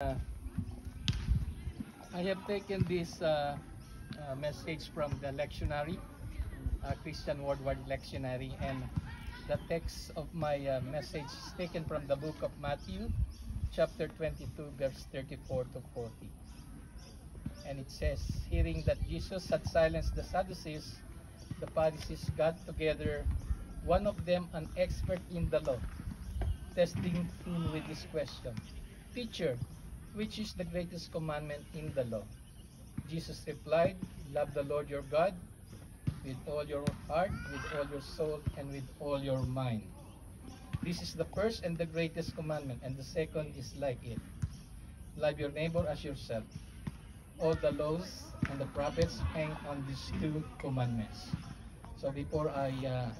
Uh, I have taken this message from the lectionary, Christian Worldwide Lectionary, and the text of my message is taken from the book of Matthew, chapter 22, verse 34 to 40. And it says, hearing that Jesus had silenced the Sadducees, the Pharisees got together, one of them an expert in the law, testing him with this question, Teacher, which is the greatest commandment in the law? Jesus replied, love the Lord your God with all your heart, with all your soul, and with all your mind. This is the first and the greatest commandment, and the second is like it. Love your neighbor as yourself. All the laws and the prophets hang on these two commandments. So before I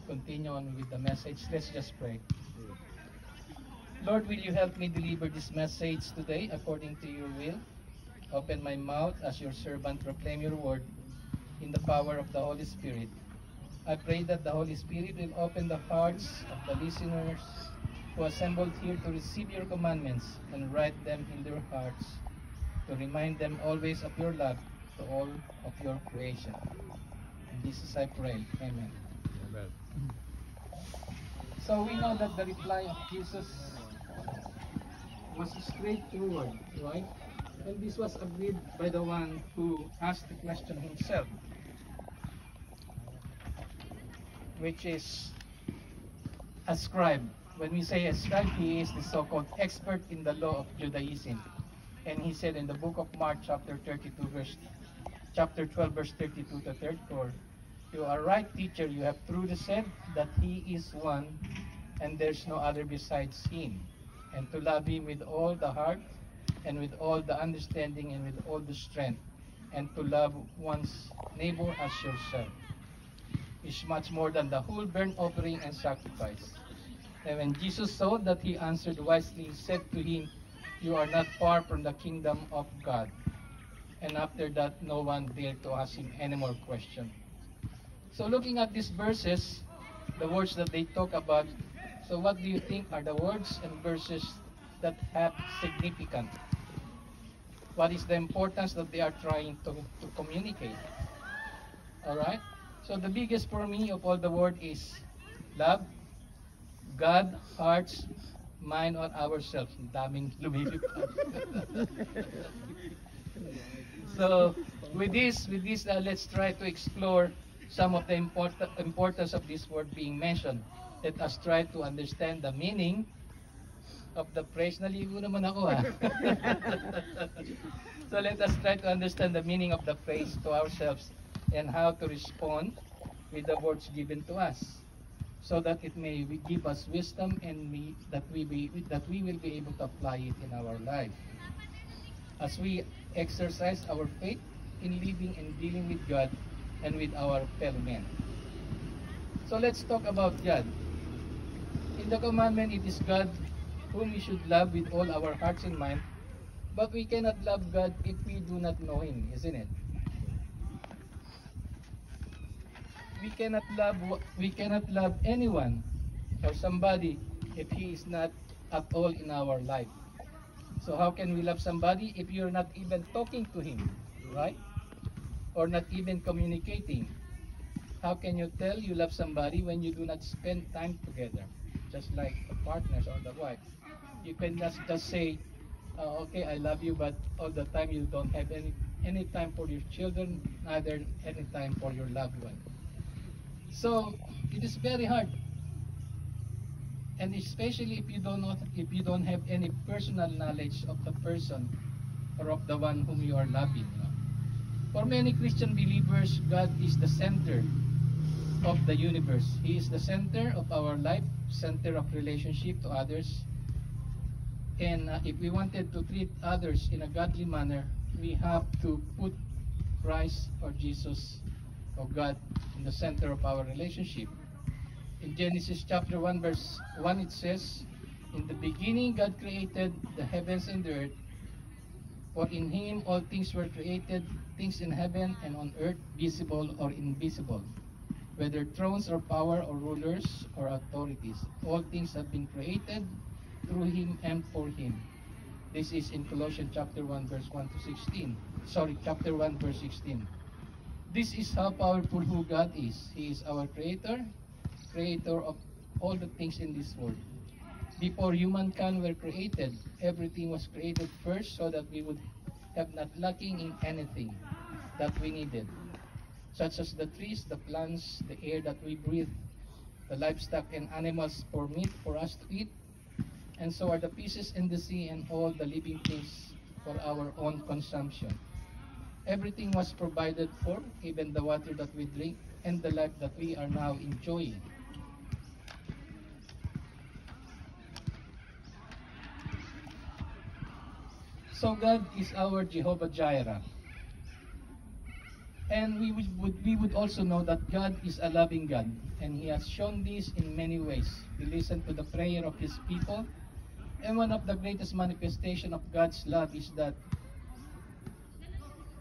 continue on with the message, let's just pray. Lord, will you help me deliver this message today according to your will? Open my mouth as your servant proclaim your word in the power of the Holy Spirit. I pray that the Holy Spirit will open the hearts of the listeners who assembled here to receive your commandments and write them in their hearts, to remind them always of your love to all of your creation. In Jesus I pray. Amen. Amen. So we know that the reply of Jesus was straightforward, right? And this was agreed by the one who asked the question himself, which is a scribe. When we say a scribe, he is the so-called expert in the law of Judaism. And he said in the book of Mark, chapter 12, verse 32 to 34, you are right, teacher, you have truly said that he is one, and there's no other besides him. And to love him with all the heart, and with all the understanding, and with all the strength, and to love one's neighbor as yourself, is much more than the whole burnt offering and sacrifice. And when Jesus saw that he answered wisely, he said to him, you are not far from the kingdom of God. And after that, no one dared to ask him any more question. So looking at these verses, the words that they talk about, so what do you think are the words and verses that have significance? What is the importance that they are trying to communicate? Alright? So the biggest for me of all the word is love, God, hearts, mind on ourselves. Ang daming lumilipad. So with this, let's try to explore some of the importance of this word being mentioned. Let us try to understand the meaning of the phrase. Naligo naman ako ha. So let us try to understand the meaning of the phrase to ourselves and how to respond with the words given to us, so that it may give us wisdom and that we will be able to apply it in our life as we exercise our faith in living and dealing with God and with our fellow men. So let's talk about God. In the commandment, it is God whom we should love with all our hearts and mind, but we cannot love God if we do not know Him, isn't it? We cannot love anyone or somebody if he is not at all in our life. So how can we love somebody if you're not even talking to him, right? Or not even communicating? How can you tell you love somebody when you do not spend time together? Just like the partners or the wife. You can just say, okay, I love you, but all the time you don't have any time for your children, neither any time for your loved one. So it is very hard, and especially if you don't have any personal knowledge of the person or of the one whom you are loving. For many Christian believers, God is the center of the universe. He is the center of our life, center of relationship to others. And if we wanted to treat others in a godly manner, we have to put Christ or Jesus or God in the center of our relationship. In Genesis chapter 1 verse 1 it says, in the beginning God created the heavens and the earth, for in Him all things were created, things in heaven and on earth, visible or invisible, whether thrones or power or rulers or authorities. All things have been created through Him and for Him. This is in Colossians chapter 1 verse 1 to 16. Sorry, chapter 1 verse 16. This is how powerful who God is. He is our creator, creator of all the things in this world. Before humankind were created, everything was created first so that we would have not lacking in anything that we needed, such as the trees, the plants, the air that we breathe, the livestock and animals for meat for us to eat, and so are the fishes in the sea and all the living things for our own consumption. Everything was provided for, even the water that we drink and the life that we are now enjoying. So God is our Jehovah Jireh. And we would also know that God is a loving God, and He has shown this in many ways. We listen to the prayer of His people, and one of the greatest manifestation of God's love is that,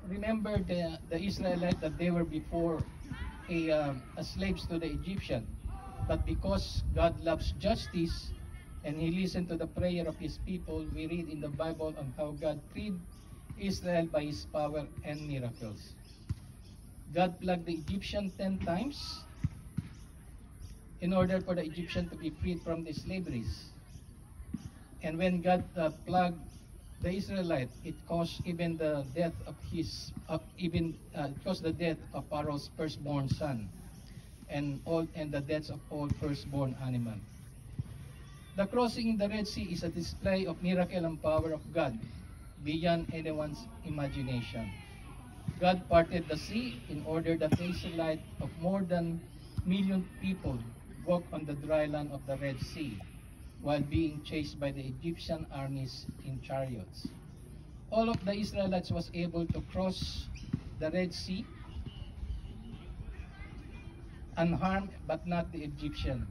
remember the Israelites that they were before slaves to the Egyptian, but because God loves justice and He listened to the prayer of His people, we read in the Bible on how God freed Israel by His power and miracles. God plagued the Egyptian 10 times in order for the Egyptian to be freed from the slaveries. And when God plagued the Israelite, it caused even the death of caused the death of Pharaoh's firstborn son, and the deaths of all firstborn animal. The crossing in the Red Sea is a display of miracle and power of God beyond anyone's imagination. God parted the sea in order that the Israelites of more than a million people walk on the dry land of the Red Sea while being chased by the Egyptian armies in chariots. All of the Israelites was able to cross the Red Sea unharmed, but not the Egyptian,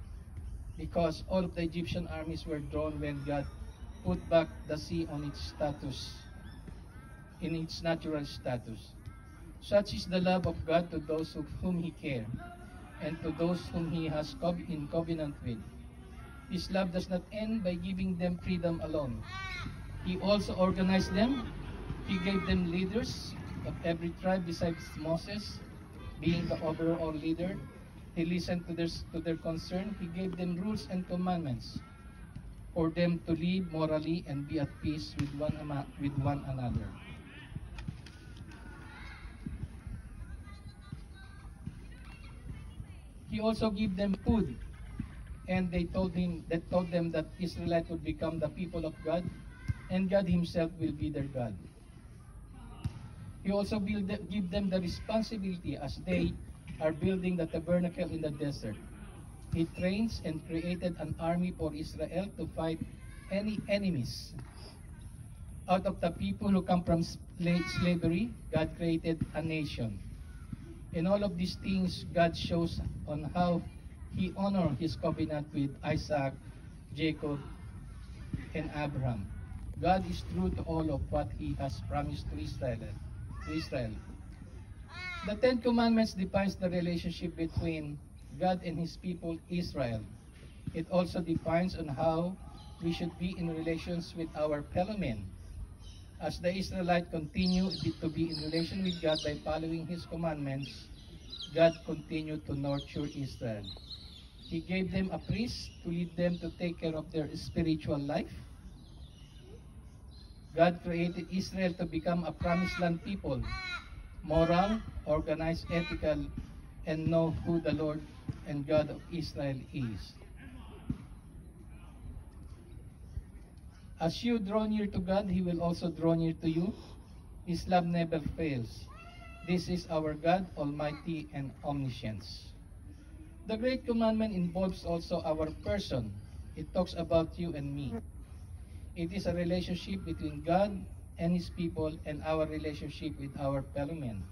because all of the Egyptian armies were drawn when God put back the sea on its status, in its natural status. Such is the love of God to those whom He cares, and to those whom He has in covenant with. His love does not end by giving them freedom alone. He also organized them. He gave them leaders of every tribe besides Moses, being the overall leader. He listened to their concern. He gave them rules and commandments for them to live morally and be at peace with one another. He also gave them food, and they told them that Israelites would become the people of God, and God Himself will be their God. He also give them the responsibility as they are building the tabernacle in the desert. He trains and created an army for Israel to fight any enemies. Out of the people who come from slavery, God created a nation. In all of these things, God shows on how He honored His covenant with Isaac, Jacob, and Abraham. God is true to all of what He has promised to Israel. The Ten Commandments defines the relationship between God and His people Israel. It also defines on how we should be in relations with our fellow men. As the Israelites continue to be in relation with God by following His commandments, God continued to nurture Israel. He gave them a priest to lead them to take care of their spiritual life. God created Israel to become a promised land people, moral, organized, ethical, and know who the Lord and God of Israel is. As you draw near to God, He will also draw near to you. His love never fails. This is our God, Almighty and Omniscient. The Great Commandment involves also our person. It talks about you and me. It is a relationship between God and His people and our relationship with our fellow men.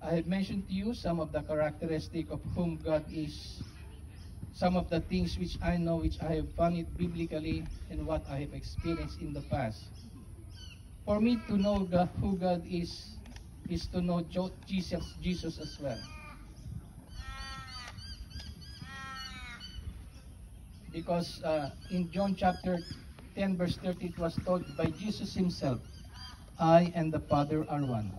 I have mentioned to you some of the characteristics of whom God is, some of the things which I know, which I have found it biblically, and what I have experienced in the past. For me to know God, who God is to know Jesus as well. Because in John chapter 10 verse 30, it was told by Jesus himself, I and the Father are one.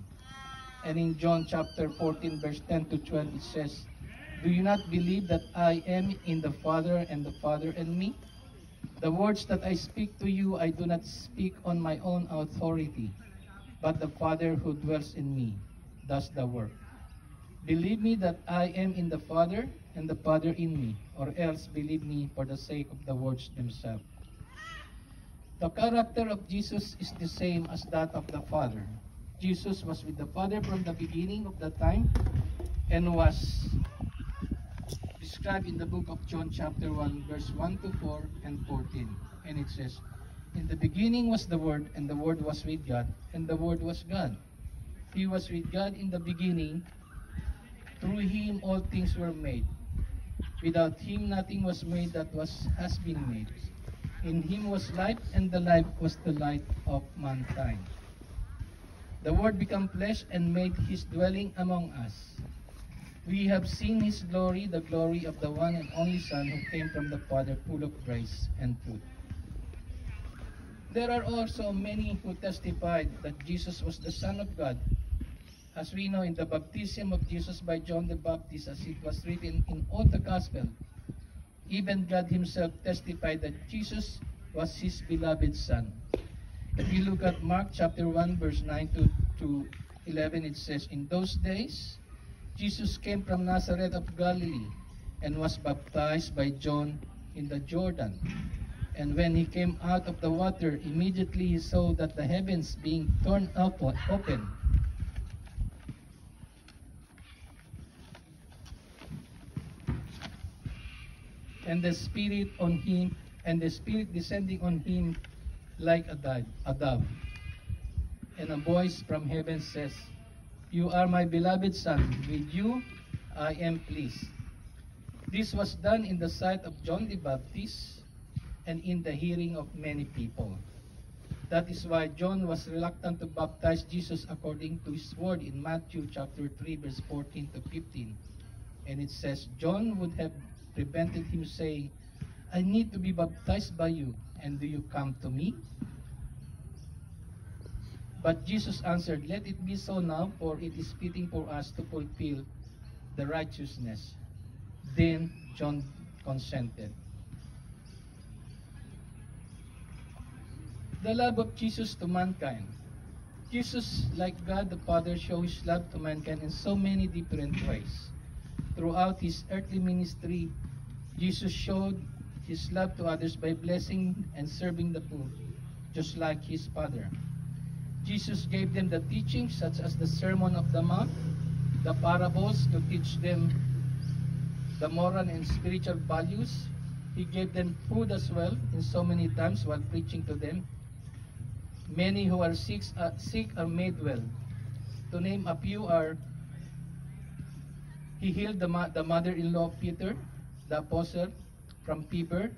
And in John chapter 14 verse 10 to 12, it says, do you not believe that I am in the Father and the Father in me? The words that I speak to you, I do not speak on my own authority, but the Father who dwells in me does the work. Believe me that I am in the Father and the Father in me, or else believe me for the sake of the words themselves. The character of Jesus is the same as that of the Father. Jesus was with the Father from the beginning of the time and was described in the book of John chapter 1 verse 1 to 4 and 14. And it says, in the beginning was the Word, and the Word was with God, and the Word was God. He was with God in the beginning. Through him all things were made. Without him nothing was made that has been made. In him was life, and the life was the light of mankind. The Word became flesh and made his dwelling among us. We have seen his glory, the glory of the one and only Son who came from the Father, full of grace and truth. There are also many who testified that Jesus was the Son of God. As we know in the baptism of Jesus by John the Baptist, as it was written in all the Gospel, even God himself testified that Jesus was his beloved Son. If you look at Mark chapter 1 verse 9 to 11, it says, in those days, Jesus came from Nazareth of Galilee and was baptized by John in the Jordan. And when he came out of the water, immediately he saw that the heavens being torn open, and the Spirit on him, and the Spirit descending on him like a dove. And a voice from heaven says, you are my beloved Son, with you I am pleased. This was done in the sight of John the Baptist and in the hearing of many people. That is why John was reluctant to baptize Jesus according to his word in Matthew chapter 3 verse 14 to 15. And it says, John would have prevented him, saying, I need to be baptized by you, and do you come to me? But Jesus answered, let it be so now, for it is fitting for us to fulfill the righteousness. Then John consented. The love of Jesus to mankind. Jesus, like God the Father, shows his love to mankind in so many different ways. Throughout his earthly ministry, Jesus showed his love to others by blessing and serving the poor, just like his Father. Jesus gave them the teachings such as the Sermon of the Mount, the parables to teach them the moral and spiritual values. He gave them food as well in so many times while preaching to them. Many who are sick are made well. To name a few are, he healed the mother-in-law of Peter, the apostle, from fever,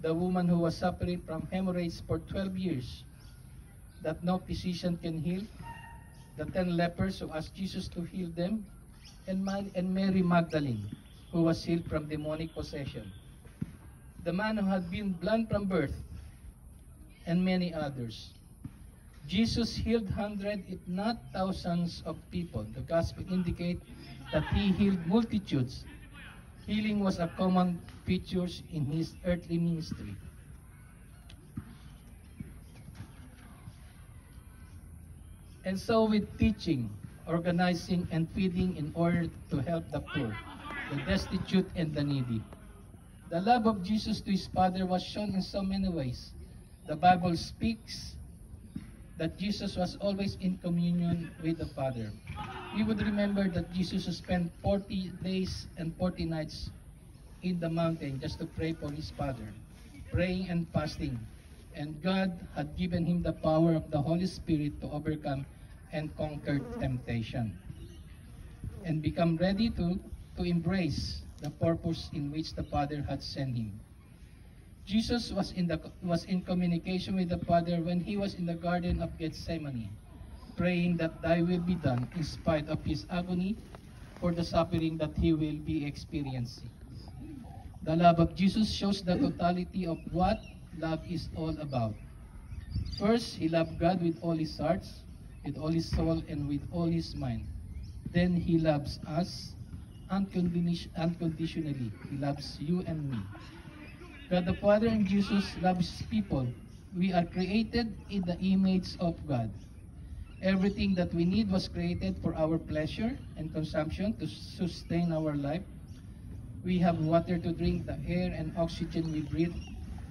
the woman who was suffering from hemorrhoids for 12 years, that no physician can heal, the 10 lepers who asked Jesus to heal them, and Mary Magdalene, who was healed from demonic possession, the man who had been blind from birth, and many others. Jesus healed hundreds, if not thousands of people. The Gospel indicates that he healed multitudes. Healing was a common feature in his earthly ministry. And so with teaching, organizing, and feeding in order to help the poor, the destitute, and the needy. The love of Jesus to his Father was shown in so many ways. The Bible speaks that Jesus was always in communion with the Father. We would remember that Jesus spent 40 days and 40 nights in the mountain just to pray for his Father, praying and fasting. And God had given him the power of the Holy Spirit to overcome and conquer temptation and become ready to embrace the purpose in which the Father had sent him. Jesus was in communication with the Father when he was in the Garden of Gethsemane, praying that thy will be done in spite of his agony for the suffering that he will be experiencing. The love of Jesus shows the totality of what love is all about. First, he loved God with all his heart, with all his soul, and with all his mind. Then he loves us unconditionally. He loves you and me. God the Father and Jesus loves people. We are created in the image of God. Everything that we need was created for our pleasure and consumption to sustain our life. We have water to drink, the air and oxygen we breathe,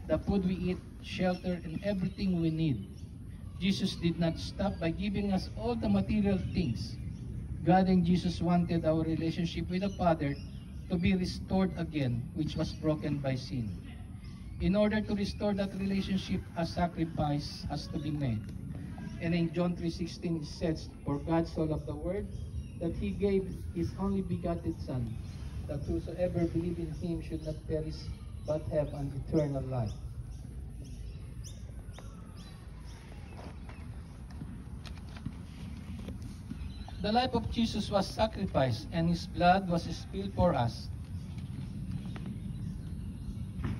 the food we eat, shelter, and everything we need. Jesus did not stop by giving us all the material things. God and Jesus wanted our relationship with the Father to be restored again, which was broken by sin. In order to restore that relationship, a sacrifice has to be made. And in John 3:16 it says, "For God so loved the world that he gave his only begotten Son, that whosoever believes in him should not perish but have an eternal life." The life of Jesus was sacrificed and his blood was spilled for us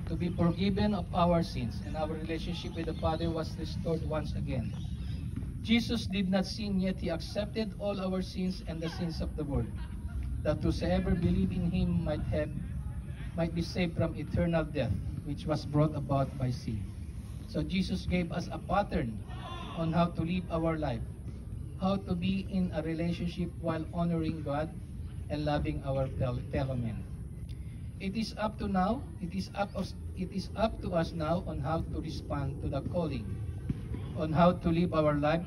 to be forgiven of our sins, and our relationship with the Father was restored once again. Jesus did not sin, yet he accepted all our sins and the sins of the world, that whosoever believe in him might be saved from eternal death, which was brought about by sin. So Jesus gave us a pattern on how to live our life, how to be in a relationship while honoring God and loving our fellow men. It is up to us now on how to respond to the calling, on how to live our life,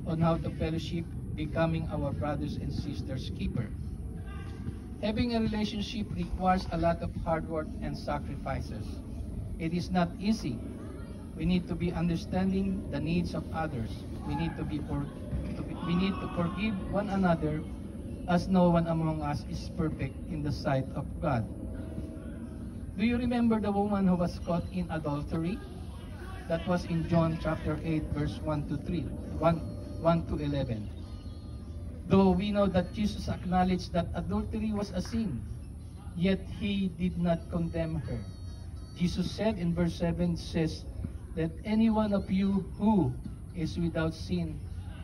on how to fellowship, becoming our brothers and sisters' keeper. Having a relationship requires a lot of hard work and sacrifices. It is not easy. We need to be understanding the needs of others. We need to forgive one another, as no one among us is perfect in the sight of God. Do you remember the woman who was caught in adultery? That was in John chapter 8, verse 1 to 11. Though we know that Jesus acknowledged that adultery was a sin, yet he did not condemn her. Jesus said in verse 7, says, "Let any one of you who is without sin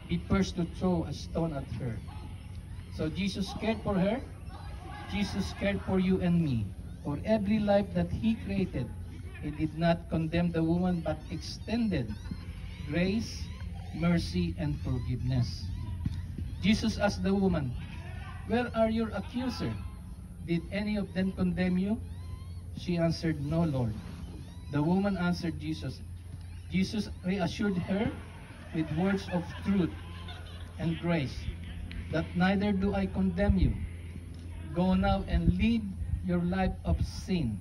be first to throw a stone at her." So Jesus cared for her. Jesus cared for you and me. For every life that he created, he did not condemn the woman but extended grace, mercy, and forgiveness. Jesus asked the woman, "Where are your accusers? Did any of them condemn you?" She answered, "No, Lord." The woman answered Jesus. Jesus reassured her with words of truth and grace, that neither do I condemn you. Go now and live your life of sin.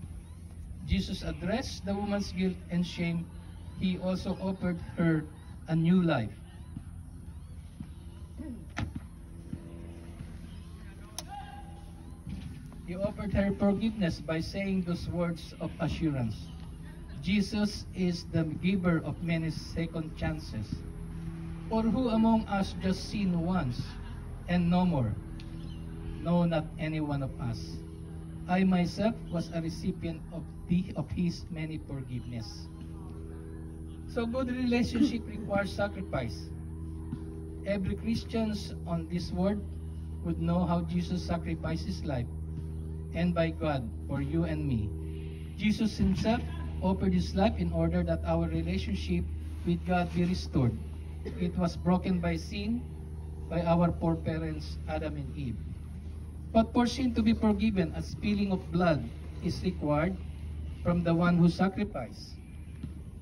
Jesus addressed the woman's guilt and shame. He also offered her a new life. He offered her forgiveness by saying those words of assurance. Jesus is the giver of many second chances. For who among us just sinned once and no more? No, not any one of us. I myself was a recipient of his many forgiveness. So good relationship requires sacrifice. Every Christian on this world would know how Jesus sacrificed his life, and by God, for you and me. Jesus himself offered his life in order that our relationship with God be restored. It was broken by sin, by our foreparents, Adam and Eve. But for sin to be forgiven, a spilling of blood is required from the one who sacrificed.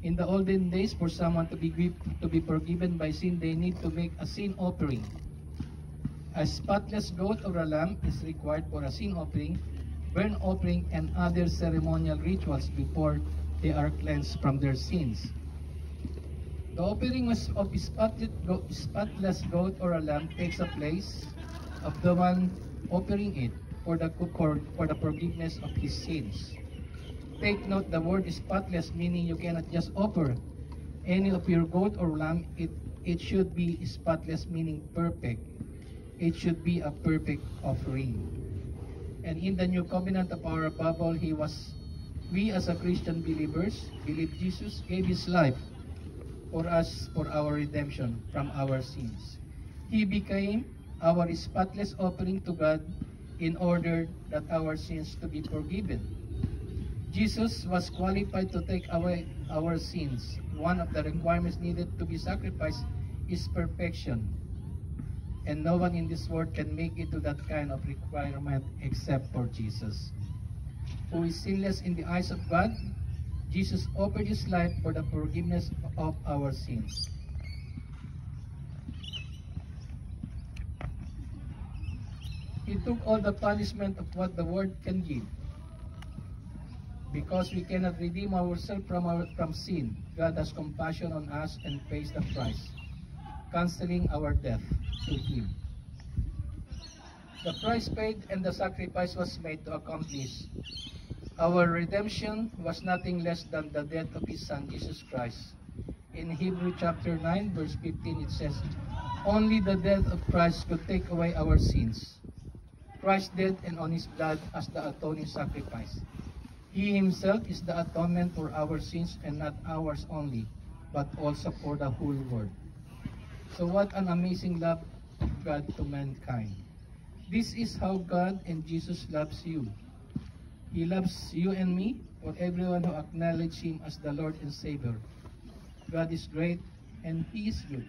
In the olden days, for someone to be forgiven by sin, they need to make a sin offering. A spotless goat or a lamb is required for a sin offering, burnt offering, and other ceremonial rituals before they are cleansed from their sins. The offering of spotless goat or a lamb takes the place of the one offering it for the forgiveness of his sins. Take note, the word is spotless, meaning you cannot just offer any of your goat or lamb. It should be spotless, meaning perfect. It should be a perfect offering. And in the new covenant of our Bible, he was We as a Christian believers believe Jesus gave his life for us for our redemption from our sins. He became our spotless offering to God in order that our sins to be forgiven. Jesus was qualified to take away our sins. One of the requirements needed to be sacrificed is perfection. And no one in this world can make it to that kind of requirement except for Jesus, who is sinless in the eyes of God. Jesus offered his life for the forgiveness of our sins. He took all the punishment of what the world can give. Because we cannot redeem ourselves from sin, God has compassion on us and pays the price, canceling our debt to him. The price paid and the sacrifice was made to accomplish our redemption was nothing less than the death of his Son, Jesus Christ. In Hebrews chapter 9, verse 15, it says, only the death of Christ could take away our sins. Christ died and on his blood as the atoning sacrifice. He himself is the atonement for our sins, and not ours only, but also for the whole world. So what an amazing love of God to mankind. This is how God and Jesus loves you. He loves you and me, for everyone who acknowledges him as the Lord and Savior. God is great and he is good.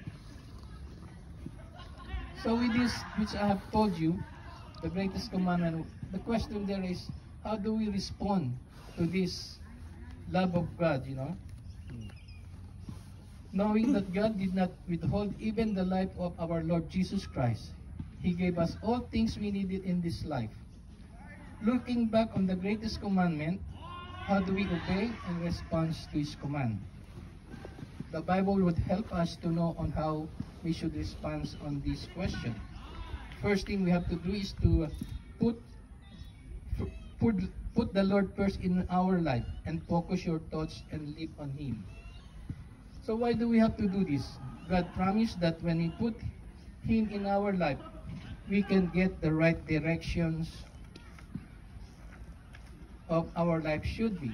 So with this, which I have told you, the greatest commandment, the question there is, how do we respond to this love of God, Knowing that God did not withhold even the life of our Lord Jesus Christ. He gave us all things we needed in this life. Looking back on the greatest commandment, how do we obey and respond to his command? The Bible would help us to know on how we should respond on this question. First thing we have to do is to put the Lord first in our life and focus your thoughts and live on him. So why do we have to do this? God promised that when we put him in our life, we can get the right directions of our life should be.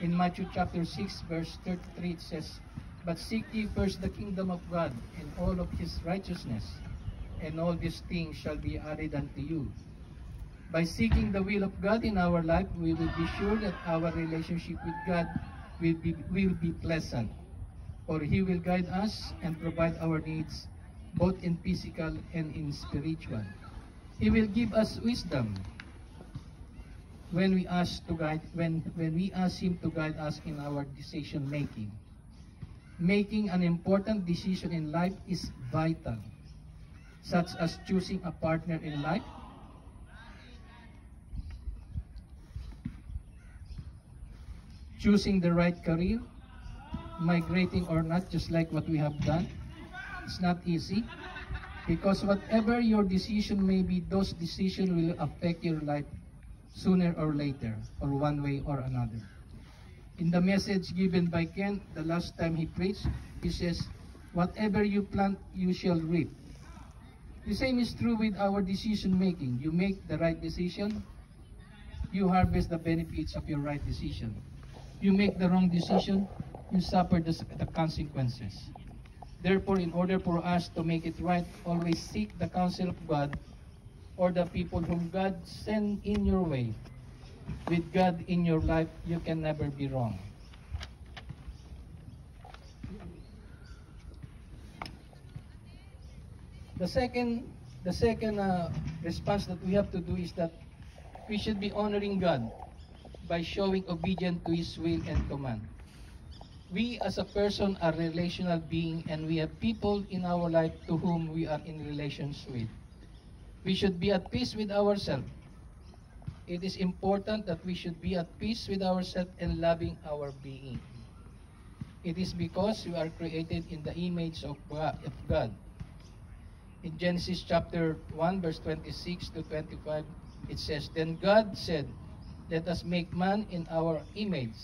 In Matthew chapter 6, verse 33, it says, but seek ye first the kingdom of God and all of his righteousness, and all these things shall be added unto you. By seeking the will of God in our life, we will be sure that our relationship with God will be pleasant, for he will guide us and provide our needs, both in physical and in spiritual. He will give us wisdom when we ask him to guide us in our decision making. Making an important decision in life is vital, such as choosing a partner in life, choosing the right career, migrating or not, just like what we have done. It's not easy, because whatever your decision may be, those decisions will affect your life sooner or later, or one way or another. In the message given by Ken the last time he preached, he says, whatever you plant, you shall reap. The same is true with our decision making. You make the right decision, you harvest the benefits of your right decision. You make the wrong decision, you suffer the consequences. Therefore, in order for us to make it right, always seek the counsel of God or the people whom God sent in your way. With God in your life, you can never be wrong. The second response that we have to do is that we should be honoring God by showing obedience to his will and command. We as a person are relational being, and we have people in our life to whom we are in relations with. We should be at peace with ourselves. It is important that we should be at peace with ourselves and loving our being. It is because we are created in the image of God. In Genesis chapter 1, verse 26 to 25, it says, then God said, let us make man in our image.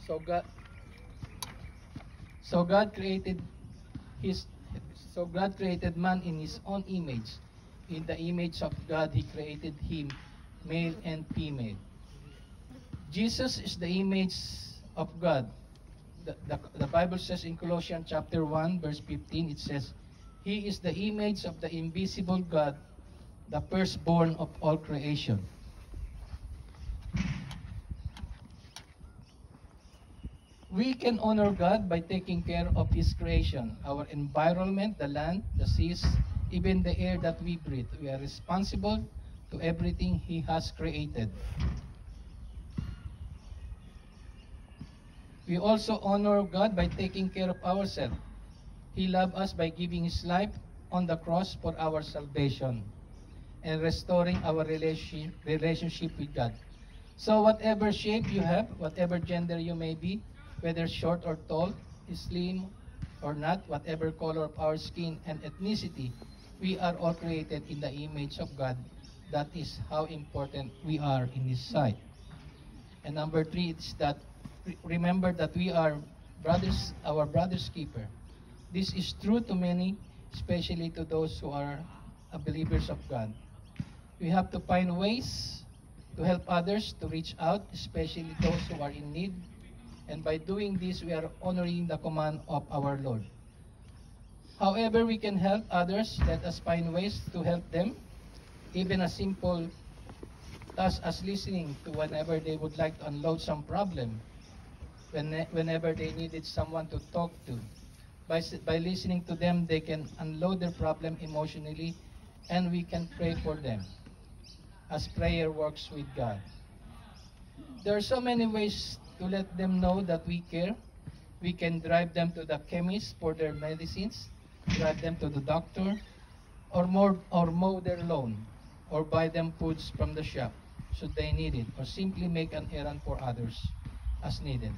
So God created man in his own image. In the image of God, he created him, male and female. Jesus is the image of God. The Bible says in Colossians chapter 1, verse 15, it says, He is the image of the invisible God, the firstborn of all creation. We can honor God by taking care of His creation, our environment, the land, the seas, even the air that we breathe. We are responsible to everything He has created. We also honor God by taking care of ourselves. He loved us by giving His life on the cross for our salvation and restoring our relationship with God. So whatever shape you have, whatever gender you may be, whether short or tall, slim or not, whatever color of our skin and ethnicity, we are all created in the image of God. That is how important we are in His sight. And number 3 is that remember that we are brothers, our brother's keeper. This is true to many, especially to those who are believers of God. We have to find ways to help others to reach out, especially those who are in need. And by doing this, we are honoring the command of our Lord. However we can help others, let us find ways to help them. Even a simple task as listening to whenever they would like to unload some problem, whenever they needed someone to talk to. By listening to them, they can unload their problem emotionally, and we can pray for them, as prayer works with God. There are so many ways to let them know that we care. We can drive them to the chemist for their medicines, drive them to the doctor, or mow their lawn, or buy them foods from the shop should they need it, or simply make an errand for others as needed.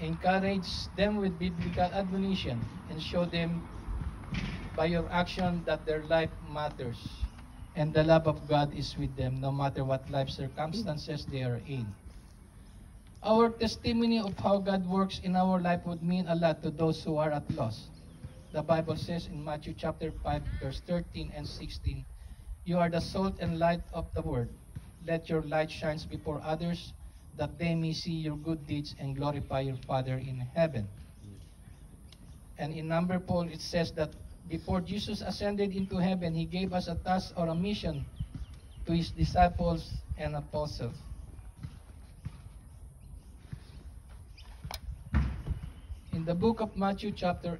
Encourage them with biblical admonition and show them by your action that their life matters and the love of God is with them no matter what life circumstances they are in. Our testimony of how God works in our life would mean a lot to those who are at loss. The Bible says in Matthew chapter 5, verse 13 and 16, You are the salt and light of the world. Let your light shine before others, that they may see your good deeds and glorify your Father in heaven. And in number 4, it says that before Jesus ascended into heaven, He gave us a task or a mission to His disciples and apostles. In the book of Matthew chapter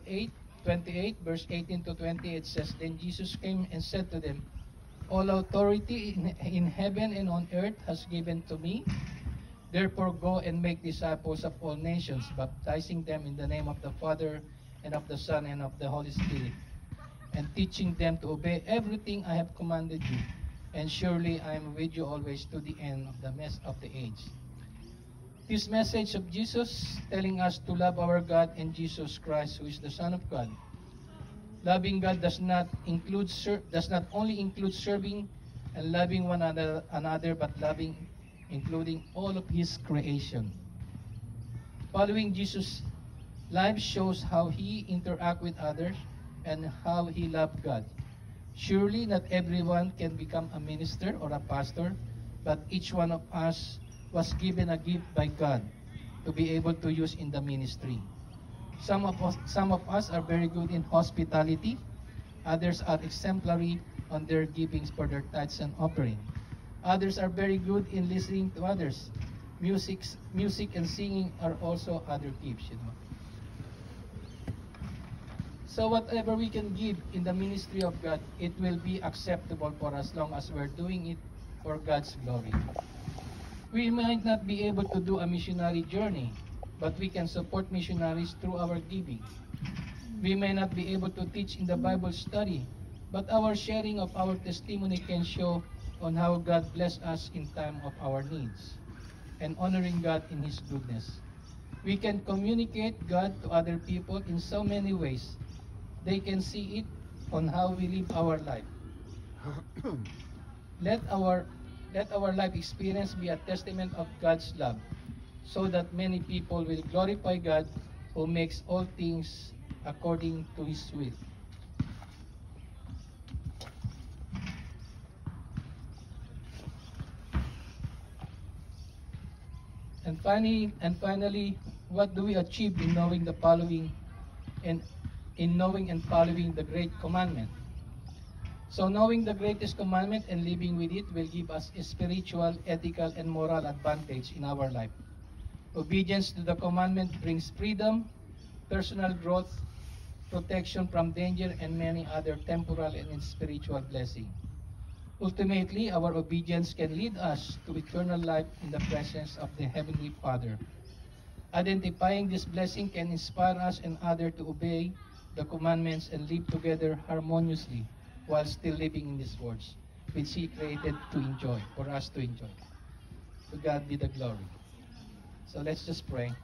28, verse 18 to 20, it says, Then Jesus came and said to them, All authority in heaven and on earth has given to me. Therefore go and make disciples of all nations, baptizing them in the name of the Father and of the Son and of the Holy Spirit, and teaching them to obey everything I have commanded you. And surely I am with you always to the end of the mess of the age. This message of Jesus telling us to love our God and Jesus Christ, who is the Son of God. Loving God does not only include serving and loving one another, but loving including all of His creation. Following Jesus' life shows how He interacted with others and how He loved God. Surely not everyone can become a minister or a pastor, but each one of us was given a gift by God to be able to use in the ministry. Some of us are very good in hospitality. Others are exemplary on their givings for their tithes and offering. Others are very good in listening to others. Music and singing are also other gifts, So whatever we can give in the ministry of God, it will be acceptable for us as long as we're doing it for God's glory. We might not be able to do a missionary journey, but we can support missionaries through our giving. We may not be able to teach in the Bible study, but our sharing of our testimony can show on how God blessed us in time of our needs and honoring God in His goodness. We can communicate God to other people in so many ways. They can see it on how we live our life. Let our life experience be a testament of God's love, so that many people will glorify God who makes all things according to His will. And finally, what do we achieve in knowing and following the great commandment? So knowing the greatest commandment and living with it will give us a spiritual, ethical, and moral advantage in our life. Obedience to the commandment brings freedom, personal growth, protection from danger, and many other temporal and spiritual blessings. Ultimately, our obedience can lead us to eternal life in the presence of the Heavenly Father. Identifying this blessing can inspire us and others to obey the commandments and live together harmoniously while still living in this world, which He created to enjoy, for us to enjoy. To God be the glory. So let's just pray.